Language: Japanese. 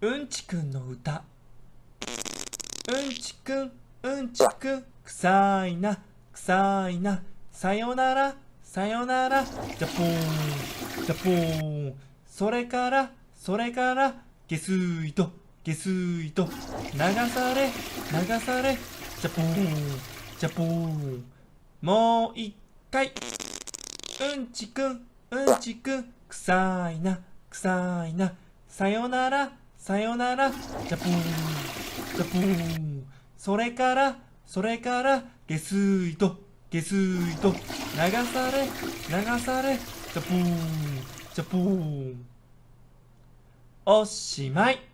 うんちくんの歌。うんちくん、うんちくん、臭いな、臭いな、さよなら、さよなら、ジャポーン、ジャポーン。それから、それから、下水と、下水と、流され、流され、ジャポーン、ジャポーン。もう一回。うんちくん、うんちくん、臭いな、臭いな、さよなら、さよなら、ジャポーン、ジャポーン。それから、それから、下水と、下水と、流され、流され、ジャポーン、ジャポーン。おしまい。